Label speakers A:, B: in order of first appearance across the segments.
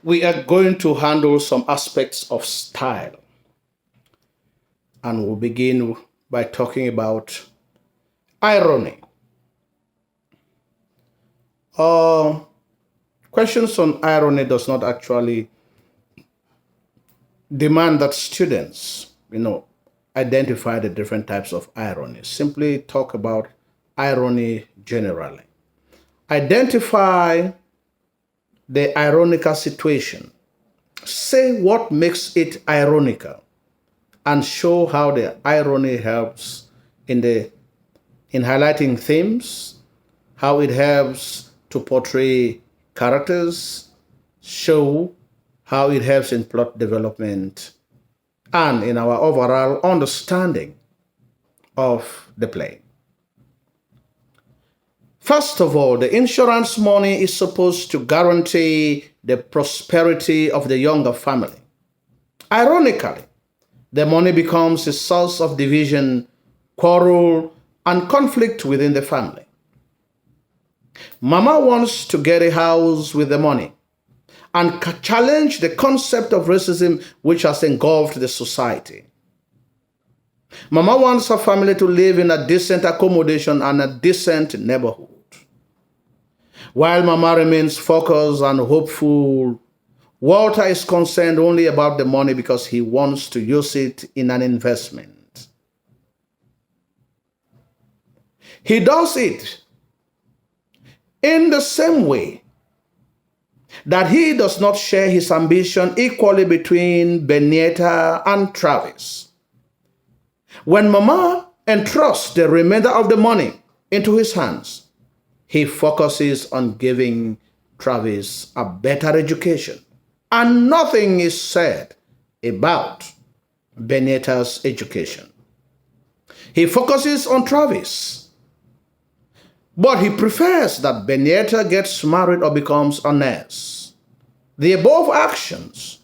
A: we are going to handle some aspects of style. And we'll begin by talking about irony. Uh, Questions on irony does not actually demand that students, identify the different types of irony. Simply talk about irony generally. Identify the ironical situation. Say what makes it ironical and show how the irony helps in highlighting themes, how it helps to portray characters, show how it helps in plot development, and in our overall understanding of the play. First of all, the insurance money is supposed to guarantee the prosperity of the younger family. Ironically, the money becomes a source of division, quarrel, and conflict within the family. Mama wants to get a house with the money and challenge the concept of racism which has engulfed the society. Mama wants her family to live in a decent accommodation and a decent neighborhood. While Mama remains focused and hopeful, Walter is concerned only about the money because he wants to use it in an investment. He does it in the same way that he does not share his ambition equally between Beneatha and Travis. When Mama entrusts the remainder of the money into his hands, he focuses on giving Travis a better education, and nothing is said about Beneatha's education. He focuses on Travis, but he prefers that Beneatha gets married or becomes a nurse. The above actions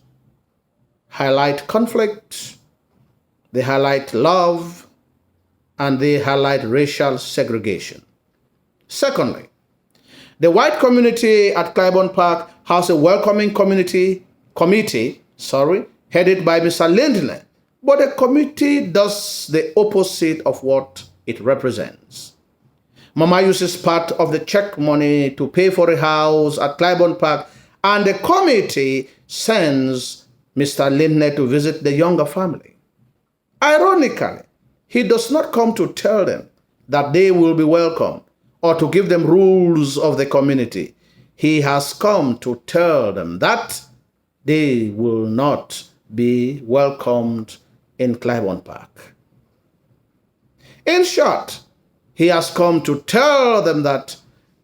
A: highlight conflict, they highlight love, and they highlight racial segregation. Secondly, the white community at Claiborne Park has a welcoming committee, headed by Mr. Lindley, but the committee does the opposite of what it represents. Mama uses part of the check money to pay for a house at Claiborne Park, and the committee sends Mr. Lindley to visit the younger family. Ironically, he does not come to tell them that they will be welcome or to give them rules of the community. He has come to tell them that they will not be welcomed in Claiborne Park. In short, he has come to tell them that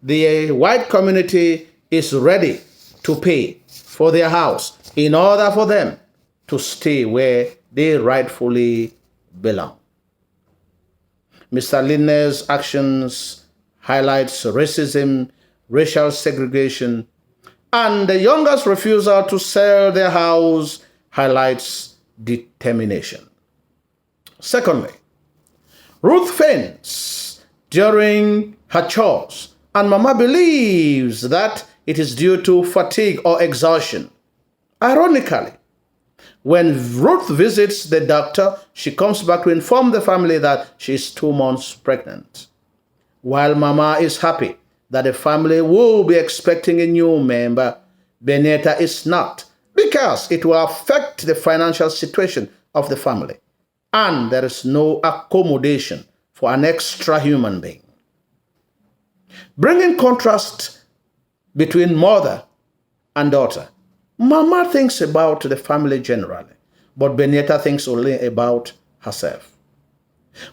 A: the white community is ready to pay for their house in order for them to stay where they rightfully belong. Mr. Lindley's actions highlights racism, racial segregation, and the youngest refusal to sell their house highlights determination. Secondly, Ruth faints during her chores, and Mama believes that it is due to fatigue or exhaustion. Ironically, when Ruth visits the doctor, she comes back to inform the family that she is 2 months pregnant. While Mama is happy that the family will be expecting a new member, Beneatha is not, because it will affect the financial situation of the family, and there is no accommodation for an extra human being. Bringing contrast between mother and daughter, Mama thinks about the family generally, but Beneatha thinks only about herself.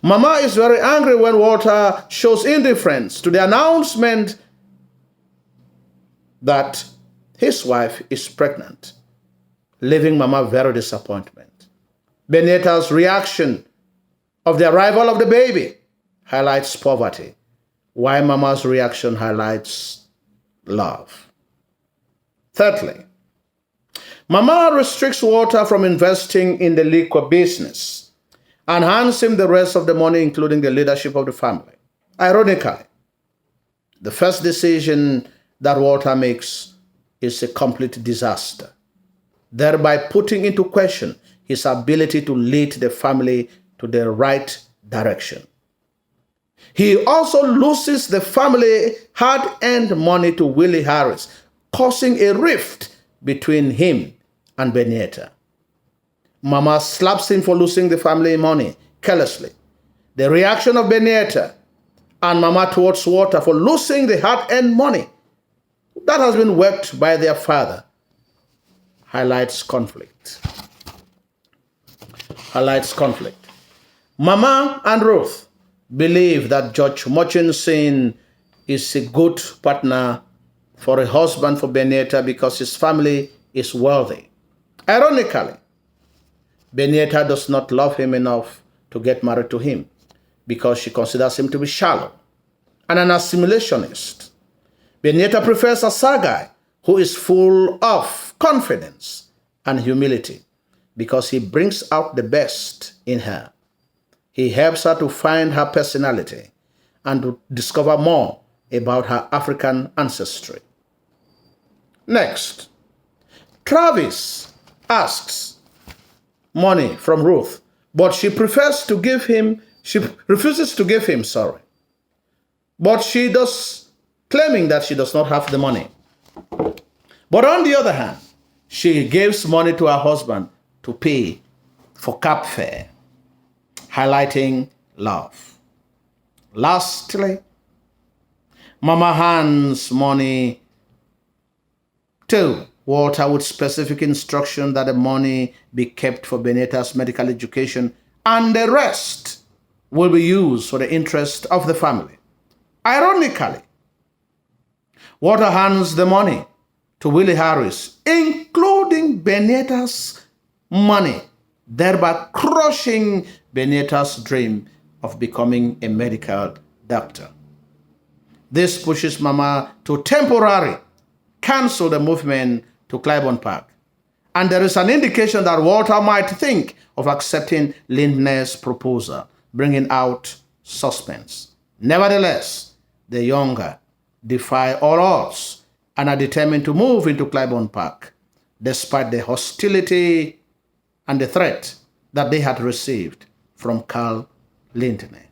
A: Mama is very angry when Walter shows indifference to the announcement that his wife is pregnant, leaving Mama very disappointed. Beneatha's reaction of the arrival of the baby highlights poverty, while Mama's reaction highlights love. Thirdly, Mama restricts Walter from investing in the liquor business and hands him the rest of the money, including the leadership of the family. Ironically, the first decision that Walter makes is a complete disaster, thereby putting into question his ability to lead the family to the right direction. He also loses the family hard-earned money to Willie Harris, causing a rift between him and Beneatha. Mama slaps him for losing the family money carelessly. The reaction of Beneatha and Mama towards Walter for losing the hard-earned money that has been worked by their father highlights conflict. Mama and Ruth believe that Judge Murchison is a good partner for a husband for Beneatha because his family is wealthy. Ironically, Beneatha does not love him enough to get married to him because she considers him to be shallow and an assimilationist. Beneatha prefers a Sagai who is full of confidence and humility because he brings out the best in her. He helps her to find her personality and to discover more about her African ancestry. Next, Travis asks money from Ruth, but she refuses to give him, But she does, claiming that she does not have the money. But on the other hand, she gives money to her husband to pay for cab fare, highlighting love. Lastly, Mama hands money to Walter with specific instruction that the money be kept for Beneatha's medical education and the rest will be used for the interest of the family. Ironically, Walter hands the money to Willie Harris, including Beneatha's money, thereby crushing Beneatha's dream of becoming a medical doctor. This pushes Mama to temporarily cancel the movement to Claiborne Park. And there is an indication that Walter might think of accepting Lindner's proposal, bringing out suspense. Nevertheless, the younger defy all odds and are determined to move into Claiborne Park, despite the hostility and the threat that they had received from Carl Lindner.